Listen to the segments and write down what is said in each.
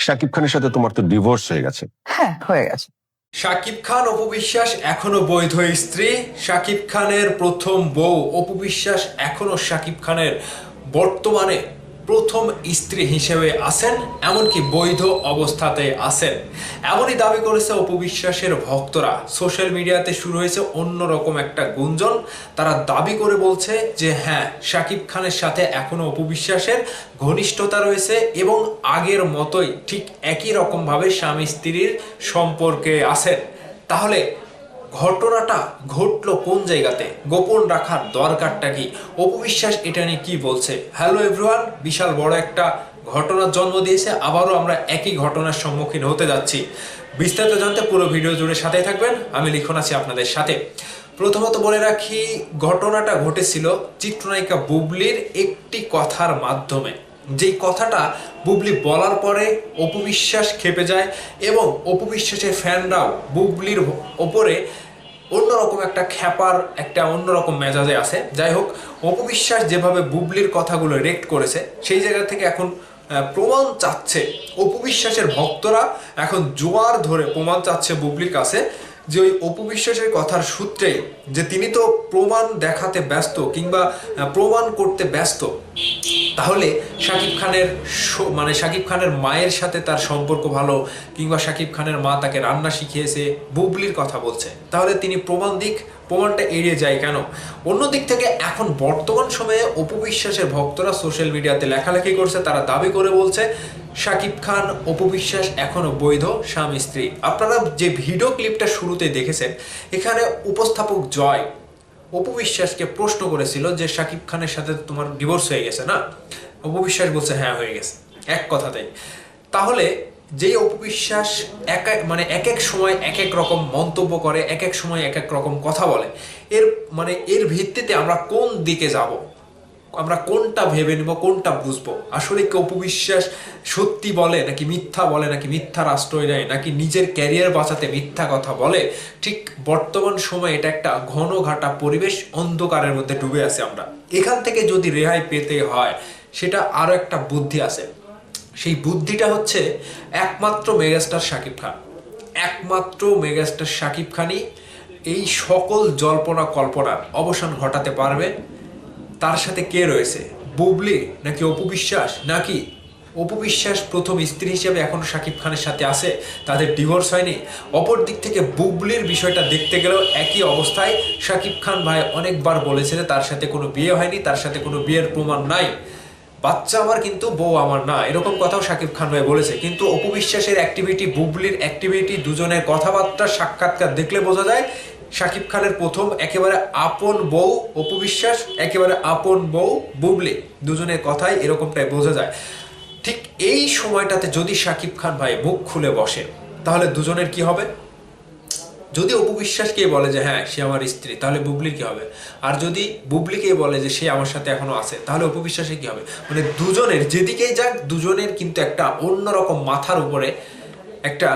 শাকিব খানের সাথে তোমার তো ডিভোর্স হয়ে গেছে। হ্যাঁ, হয়ে গেছে। শাকিব খান অপু বিশ্বাস এখনো বৈধ স্ত্রী। শাকিব খানের প্রথম বউ অপু বিশ্বাস এখনো শাকিব খানের বর্তমানে প্রথম স্ত্রী হিসেবে আছেন, এমনকি বৈধ অবস্থাতে আছেন, এমনই দাবি করেছে অপু বিশ্বাসের ভক্তরা। সোশ্যাল মিডিয়াতে শুরু হয়েছে অন্যরকম একটা গুঞ্জন। তারা দাবি করে বলছে যে হ্যাঁ, শাকিব খানের সাথে এখনো অপু বিশ্বাসের ঘনিষ্ঠতা রয়েছে এবং আগের মতোই ঠিক একই রকমভাবে স্বামী স্ত্রীর সম্পর্কে আছেন। তাহলে ঘটনাটা ঘটলো কোন জায়গাতে? গোপন রাখার দরকারটা কি? অপু বিশ্বাস এটা নিয়ে কি বলছে? হ্যালো এভরিওয়ান, বিশাল বড় একটা ঘটনার জন্ম দিয়েছে। আবারও আমরা একই ঘটনার সম্মুখীন হতে যাচ্ছি। বিস্তারিত জানতে পুরো ভিডিও জুড়ে সাথেই থাকবেন। আমি লিখন আছি আপনাদের সাথে। প্রথমত বলে রাখি, ঘটনাটা ঘটেছিল চিত্রনায়িকা বুবলির একটি কথার মাধ্যমে। যেই কথাটা বুবলি বলার পরে অপু বিশ্বাস খেপে যায় এবং অপু বিশ্বাসের ফ্যানরাও বুবলির ওপরে অন্যরকম একটা খ্যাপার একটা অন্যরকম মেজাজে আছে। যাই হোক, অপু বিশ্বাস যেভাবে বুবলির কথাগুলো রেক্ট করেছে সেই জায়গা থেকে এখন প্রমাণ চাচ্ছে অপু বিশ্বাসের ভক্তরা, এখন জোয়ার ধরে প্রমাণ চাচ্ছে বুবলির কাছে যে ওই অপু বিশ্বাসের কথার সূত্রে যে তিনি তো প্রমাণ দেখাতে ব্যস্ত কিংবা প্রমাণ করতে ব্যস্ত, তাহলে শাকিব খানের শাকিব খানের মায়ের সাথে তার সম্পর্ক ভালো কিংবা শাকিব খানের মা তাকে রান্না শিখিয়েছে, বুবলির কথা বলছে, তাহলে তিনি প্রমাণ দিক, প্রমাণটা এড়িয়ে যায় কেন? অন্যদিক থেকে এখন বর্তমান সময়ে অপু বিশ্বাসের ভক্তরা সোশ্যাল মিডিয়াতে লেখালেখি করছে। তারা দাবি করে বলছে শাকিব খান অপু বিশ্বাস এখনো বৈধ স্বামী স্ত্রী। আপনারা যে ভিডিও ক্লিপটা শুরুতে দেখেছেন, এখানে উপস্থাপক জয় অপু বিশ্বাসকে প্রশ্ন করেছিল যে শাকিব খানের সাথে তোমার ডিভোর্স হয়ে গেছে না? অপু বিশ্বাস বলছে হ্যাঁ হয়ে গেছে, এক কথাতেই। তাহলে যেই অপু বিশ্বাস এক এক সময় এক এক রকম মন্তব্য করে, এক এক সময় এক এক রকম কথা বলে, এর ভিত্তিতে আমরা কোন দিকে যাব, আমরা কোনটা ভেবে নিব, কোনটা বুঝবো? আসলে কি অপু বিশ্বাস সত্যি বলে নাকি মিথ্যা বলে, নাকি মিথ্যার আশ্রয় নেয়, নাকি নিজের ক্যারিয়ার বাঁচাতে মিথ্যা কথা বলে? ঠিক বর্তমান সময়ে এটা একটা ঘন ঘাটা পরিবেশ, অন্ধকারের মধ্যে ডুবে আছে আমরা। এখান থেকে যদি রেহাই পেতে হয়, সেটা আরো একটা বুদ্ধি আছে। সেই বুদ্ধিটা হচ্ছে একমাত্র মেগাস্টার শাকিব খান। একমাত্র মেগাস্টার শাকিব খানই এই সকল জল্পনা কল্পনার অবসান ঘটাতে পারবে। তার সাথে কে রয়েছে, বুবলি নাকি অপু বিশ্বাস? নাকি অপু বিশ্বাস প্রথম স্ত্রী হিসেবে এখনো শাকিব খানের সাথে আছে, তাদের ডিভোর্স হয়নি? অপর দিক থেকে বুবলির বিষয়টা দেখতে গেলেও একই অবস্থায়। শাকিব খান ভাই অনেকবার বলেছে যে তার সাথে কোনো বিয়ে হয়নি, তার সাথে কোনো বিয়ের প্রমাণ নাই, বাচ্চা আমার কিন্তু বউ আমার না, এরকম কথাও শাকিব খান ভাই বলেছে। কিন্তু অপু বিশ্বাসের অ্যাক্টিভিটি, বুবলির অ্যাক্টিভিটি, দুজনের কথাবার্তা সাক্ষাৎকার দেখলে বোঝা যায় শাকিব খানের প্রথম একেবারে আপন বউ অপু বিশ্বাস, একেবারে আপন বউ বুবলি, দুজনের কথাই এরকমটাই বোঝা যায়। ঠিক এই সময়টাতে যদি শাকিব খান ভাই মুখ খুলে বসে, তাহলে দুজনের কি হবে? যদি অপু বিশ্বাসকে বলে যে হ্যাঁ সে আমার স্ত্রী, তাহলে বুবলির কি হবে? আর যদি বুবলিকে বলে যে সে আমার সাথে এখনো আছে, তাহলে অপু বিশ্বাসের কি হবে? মানে দুজনের যেদিকেই যাক, দুজনের কিন্তু একটা অন্যরকম মাথার উপরে একটা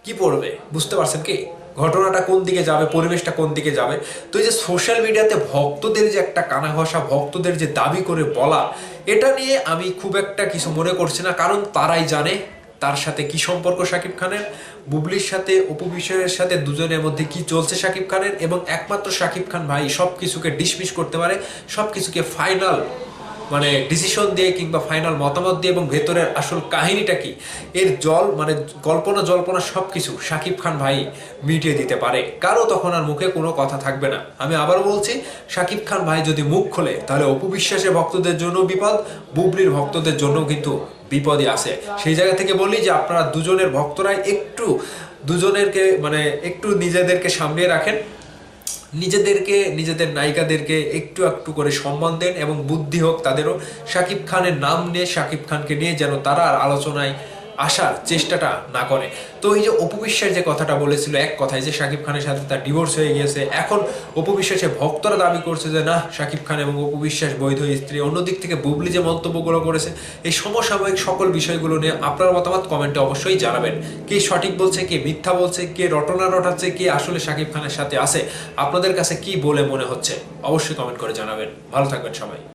কি পড়বে, বুঝতে পারছেন কি? ঘটনাটা কোন দিকে যাবে, পরিবেশটা কোন দিকে যাবে। তো এই যে সোশ্যাল মিডিয়াতে ভক্তদের যে একটা কানা ঘষা, ভক্তদের যে দাবি করে বলা, এটা নিয়ে আমি খুব একটা কিছু মনে করছি না। কারণ তারাই জানে তার সাথে কি সম্পর্ক শাকিব খানের, বুবলির সাথে অপু বিশ্বাসের সাথে দুজনের মধ্যে কি চলছে শাকিব খানের। এবং একমাত্র শাকিব খান ভাই সব কিছুকে ডিসমিস করতে পারে, সব কিছুকে ফাইনাল ডিসিশন দিয়ে কিংবা ফাইনাল মতামত দিয়ে, এবং ভেতরের আসল কাহিনীটা কি, এর কল্পনা জল্পনা সব কিছু শাকিব খান ভাই মিটিয়ে দিতে পারে। কারো তখন আর মুখে কোনো কথা থাকবে না। আমি আবারও বলছি, শাকিব খান ভাই যদি মুখ খোলে, তাহলে অপু বিশ্বাসের ভক্তদের জন্য বিপদ, বুবলির ভক্তদের জন্য কিন্তু বিপদই আছে। সেই জায়গা থেকে বলি যে আপনারা দুজনের ভক্তরাই একটু একটু নিজেদেরকে সামলিয়ে রাখেন, নিজেদের নায়িকাদেরকে একটু একটু করে সম্মান দেন, এবং বুদ্ধি হোক তাদেরও। শাকিব খানের নাম নিয়ে, শাকিব খানকে নিয়ে যেন তারা আর আলোচনায় আসার চেষ্টাটা না করে। তো এই যে অপু বিশ্বাস যে কথাটা বলেছিল এক কথায়, যে শাকিব খানের সাথে তার ডিভোর্স হয়ে গিয়েছে, এখন অপু বিশ্বাসের ভক্তরা দাবি করছে যে না, শাকিব খান এবং অপু বিশ্বাস বৈধ স্ত্রী। অন্যদিক থেকে বুবলি যে মন্তব্যগুলো করেছে, এই সমসাময়িক সকল বিষয়গুলো নিয়ে আপনার মতামত কমেন্টে অবশ্যই জানাবেন। কে সঠিক বলছে, কে মিথ্যা বলছে, কে রটনা রটাচ্ছে, কে আসলে শাকিব খানের সাথে আছে, আপনাদের কাছে কি বলে মনে হচ্ছে অবশ্যই কমেন্ট করে জানাবেন। ভালো থাকবেন সবাই।